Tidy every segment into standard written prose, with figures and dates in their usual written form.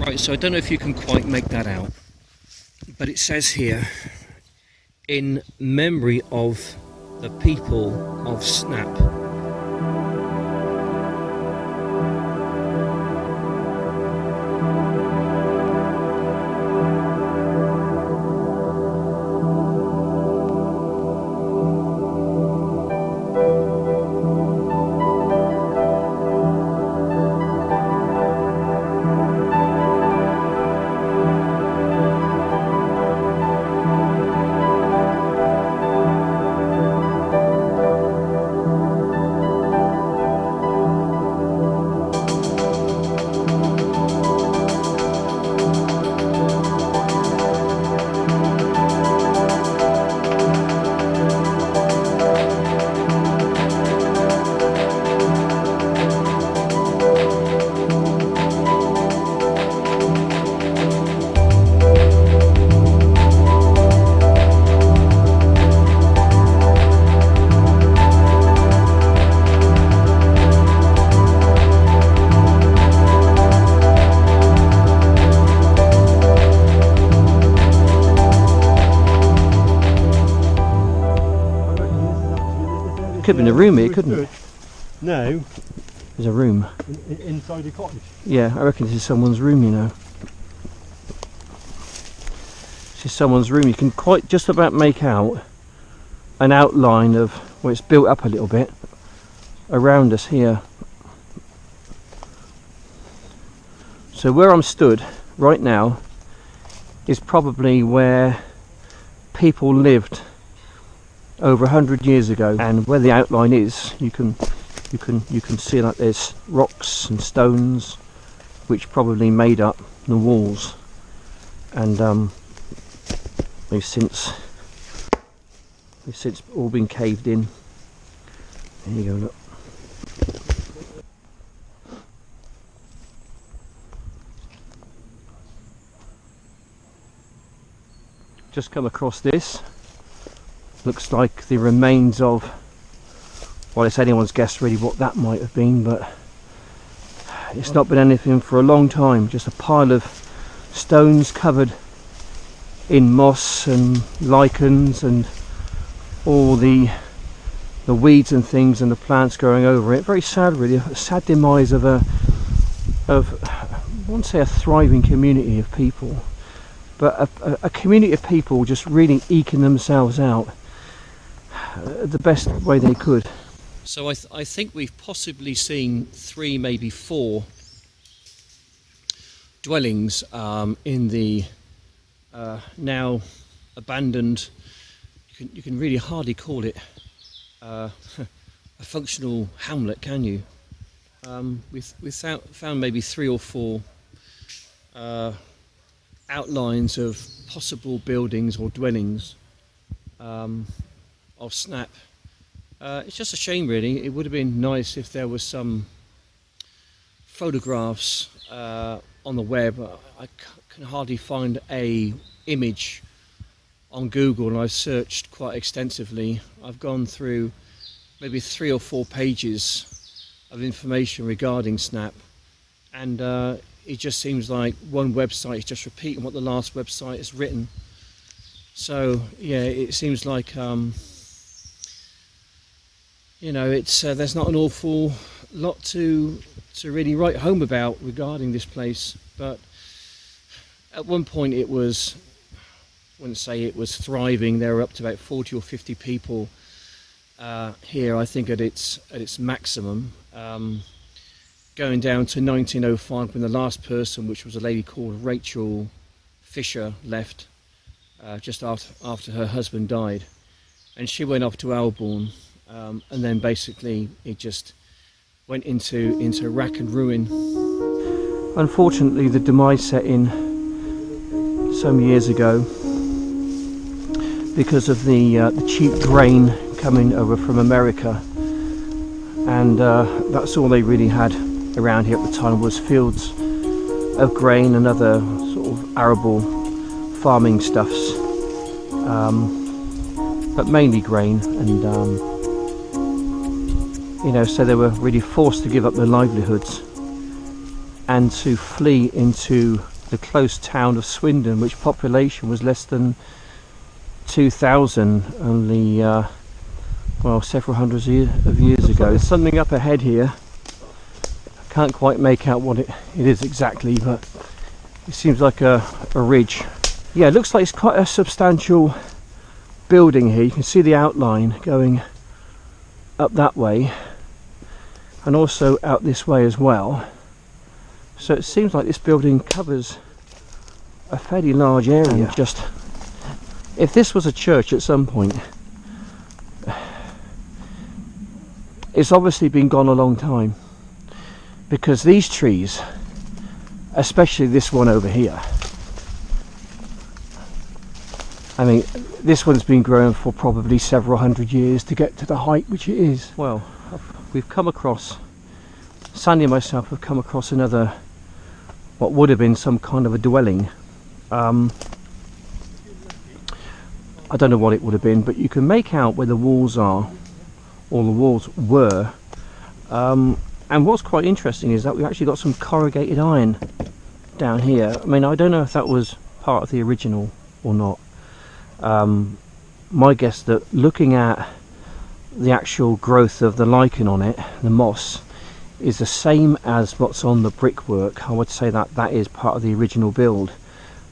Right, so I don't know if you can quite make that out, but it says here, in memory of the people of Snap. Could have been a room here, couldn't it? No. There's a room. Inside the cottage? Yeah, I reckon this is someone's room, you know. This is someone's room. You can quite just about make out an outline of where it's built up a little bit around us here. So where I'm stood right now is probably where people lived over 100 years ago, and where the outline is, you can see like there's rocks and stones which probably made up the walls, and they've since all been caved in. There you go, look. Just come across this. Looks like the remains of, well, it's anyone's guess really what that might have been, but it's not been anything for a long time. Just a pile of stones covered in moss and lichens and all the weeds and things and the plants growing over it. Very sad, really. A sad demise of I won't say a thriving community of people, but a community of people just really eking themselves out the best way they could. So I think we've possibly seen 3, maybe 4 dwellings in the now abandoned, you can really hardly call it a functional hamlet, can you? We've found maybe 3 or 4 outlines of possible buildings or dwellings of Snap. It's just a shame, really. It would have been nice if there was some photographs on the web. I can hardly find a image on Google, and I've searched quite extensively. I've gone through maybe 3 or 4 pages of information regarding Snap, and it just seems like one website is just repeating what the last website has written. So yeah, it seems like you know, it's there's not an awful lot to really write home about regarding this place. But at one point it was, I wouldn't say it was thriving. There were up to about 40 or 50 people here, I think, at its maximum. Going down to 1905 when the last person, which was a lady called Rachel Fisher, left just after her husband died, and she went off to Albourne, and then basically it just went into rack and ruin. Unfortunately, the demise set in some years ago because of the cheap grain coming over from America, and that's all they really had around here at the time, was fields of grain and other sort of arable farming stuffs, but mainly grain, and you know, so they were really forced to give up their livelihoods and to flee into the close town of Swindon, which population was less than 2,000 only well, several hundreds of years ago. There's something up ahead here. I can't quite make out what it is exactly, but it seems like a ridge. Yeah, it looks like it's quite a substantial building here. You can see the outline going up that way and also out this way as well. So it seems like this building covers a fairly large area. And just, if this was a church at some point, it's obviously been gone a long time, because these trees, especially this one over here, I mean, this one's been growing for probably several hundred years to get to the height which it is. Well, we've come across, Sandy and myself have come across another, what would have been some kind of a dwelling. I don't know what it would have been, but you can make out where the walls are, or the walls were. And what's quite interesting is that we've actually got some corrugated iron down here. I mean, I don't know if that was part of the original or not. My guess that looking at the actual growth of the lichen on it, the moss, is the same as what's on the brickwork. I would say that that is part of the original build.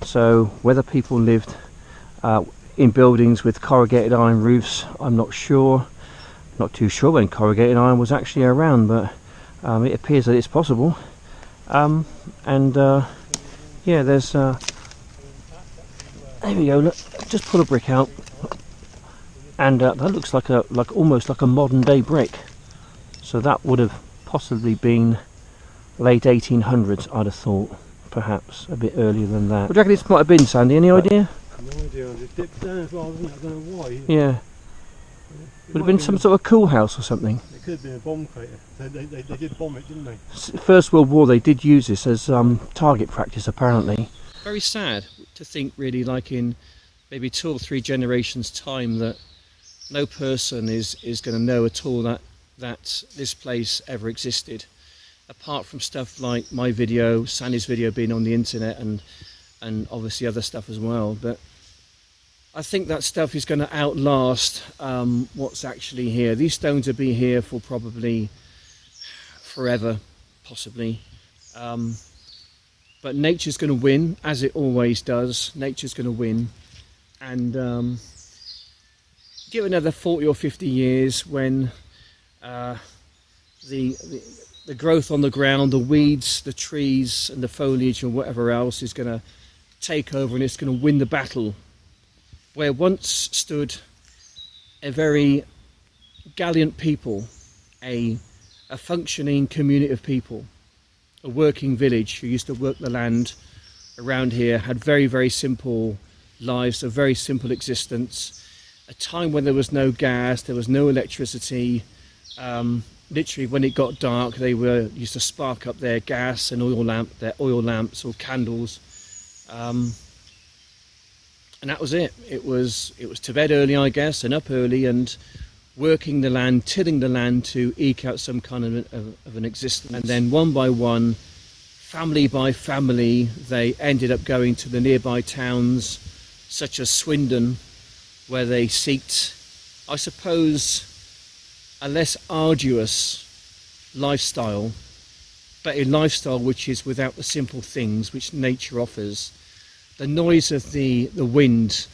So whether people lived in buildings with corrugated iron roofs, I'm not sure. Not too sure when corrugated iron was actually around, but it appears that it's possible. Yeah, there's there we go. Look, just pull a brick out, and that looks like almost like a modern day brick. So that would have possibly been late 1800s, I'd have thought, perhaps a bit earlier than that. What do you reckon this might have been, Sandy? Any idea? No idea. I just dipped down as well, wasn't it? I don't know why. Yeah. Would have been some sort of cool house or something. It could have been a bomb crater. They did bomb it, didn't they? First World War, they did use this as target practice, apparently. Very sad to think, really, like in maybe 2 or 3 generations' time, that no person is going to know at all that this place ever existed, apart from stuff like my video, Sandy's video being on the internet, and obviously other stuff as well. But I think that stuff is going to outlast what's actually here. These stones will be here for probably forever, possibly. But nature's going to win, as it always does. Nature's going to win. And give another 40 or 50 years when the growth on the ground, the weeds, the trees and the foliage and whatever else is going to take over, and it's going to win the battle. Where once stood a very gallant people, a functioning community of people, a working village who used to work the land around here, had very, very simple lives, a very simple existence, a time when there was no gas, there was no electricity. Literally when it got dark, they used to spark up their gas and their oil lamps or candles. And that was it. It was to bed early, I guess, and up early and working the land, tilling the land to eke out some kind of an existence. And then one by one, family by family, they ended up going to the nearby towns such as Swindon, where they sought, I suppose, a less arduous lifestyle, but a lifestyle which is without the simple things which nature offers. The noise of the wind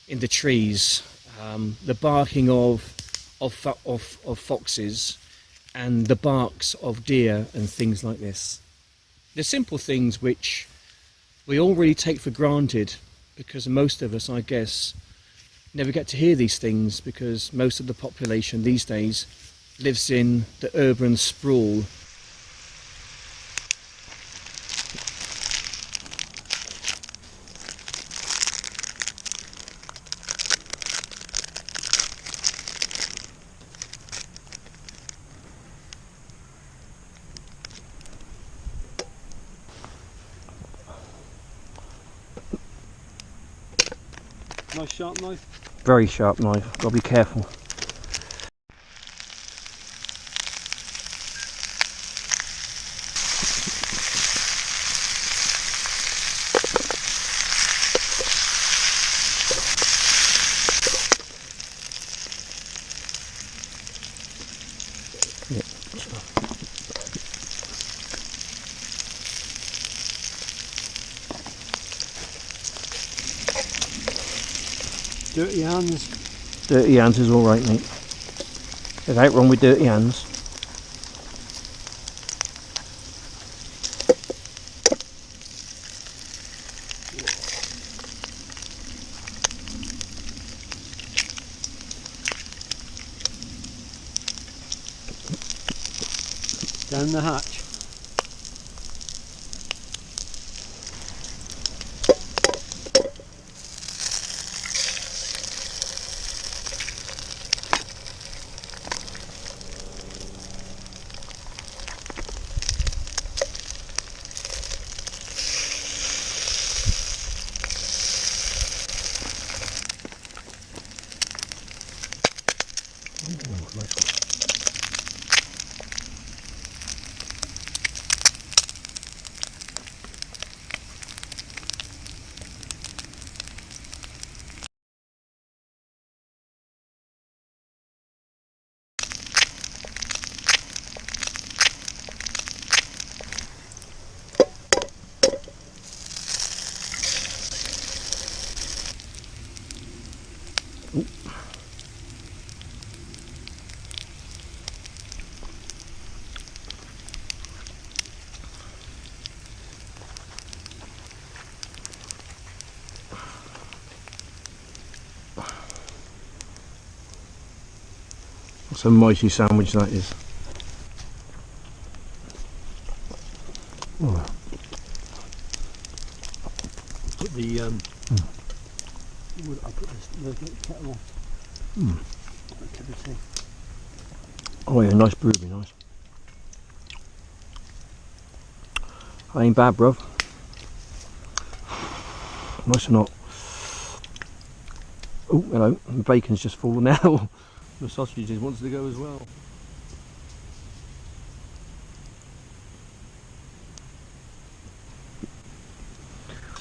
in the trees, the barking of foxes, and the barks of deer and things like this. The simple things which we all really take for granted, because most of us, I guess, never get to hear these things, because most of the population these days lives in the urban sprawl. Nice sharp knife. Very sharp knife, got to be careful. Dirty hands. Dirty hands is alright, mate. There's out wrong with dirty hands. Down the hatch. That's a mighty sandwich that is. Oh. Put the I put the kettle on. Oh yeah, nice brewing, nice. That ain't bad, bruv. Nice and hot. Oh, hello. The bacon's just fallen out. The sausages wants to go as well.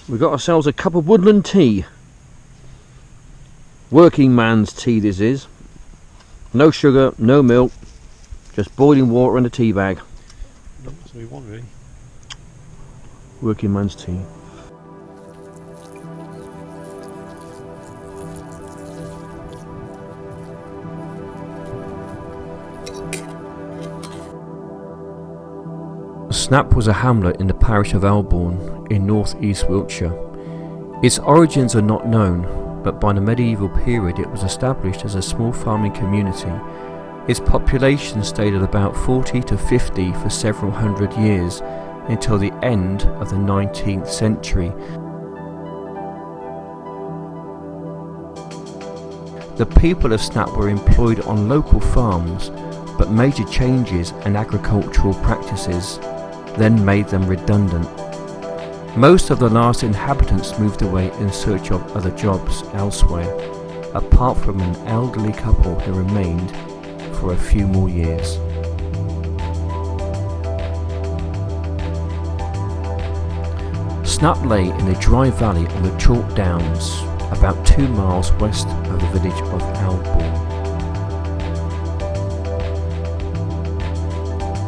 We got ourselves a cup of woodland tea. Working man's tea this is. No sugar, no milk, just boiling water and a tea bag. That's what we want, really. Working man's tea. Snap was a hamlet in the parish of Elbourne in north-east Wiltshire. Its origins are not known, but by the medieval period it was established as a small farming community. Its population stayed at about 40 to 50 for several hundred years until the end of the 19th century. The people of Snap were employed on local farms, but major changes in agricultural practices then made them redundant. Most of the last inhabitants moved away in search of other jobs elsewhere, apart from an elderly couple who remained for a few more years. Snap lay in a dry valley on the Chalk Downs, about 2 miles west of the village of Elbourne.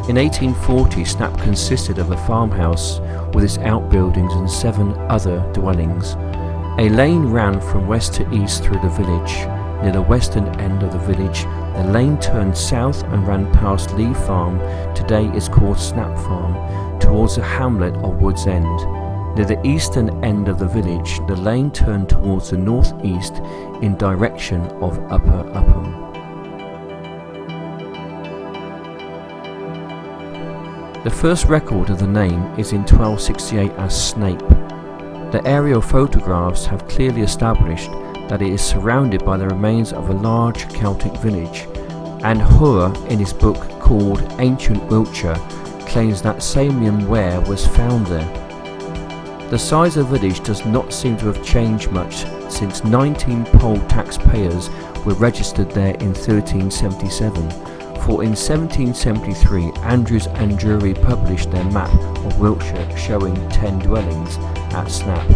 In 1840, Snap consisted of a farmhouse with its outbuildings and 7 other dwellings. A lane ran from west to east through the village. Near the western end of the village, the lane turned south and ran past Lee Farm, today is called Snap Farm, towards the hamlet of Woods End. Near the eastern end of the village, the lane turned towards the northeast in direction of Upper Upham. The first record of the name is in 1268 as Snape. The aerial photographs have clearly established that it is surrounded by the remains of a large Celtic village, and Hoare, in his book called Ancient Wiltshire, claims that Samian ware was found there. The size of the village does not seem to have changed much since 19 poll taxpayers were registered there in 1377. For in 1773 Andrews and Drury published their map of Wiltshire showing 10 dwellings at Snap,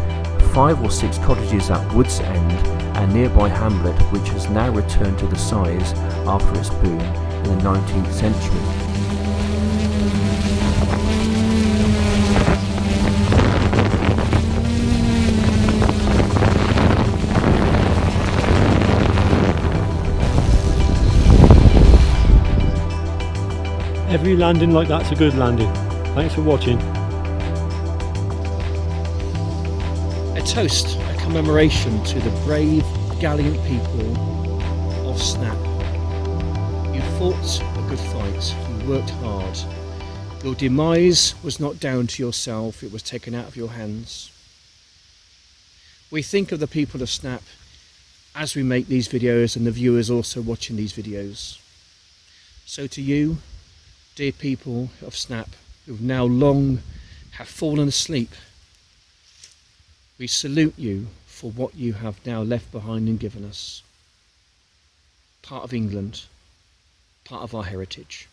5 or 6 cottages at Woods End, and nearby hamlet which has now returned to the size after its boom in the 19th century. Every landing like that's a good landing. Thanks for watching. A toast, a commemoration to the brave, gallant people of Snap. You fought a good fight, you worked hard. Your demise was not down to yourself, it was taken out of your hands. We think of the people of Snap as we make these videos and the viewers also watching these videos. So to you, dear people of Snap, who now long have fallen asleep, we salute you for what you have now left behind and given us. Part of England, part of our heritage.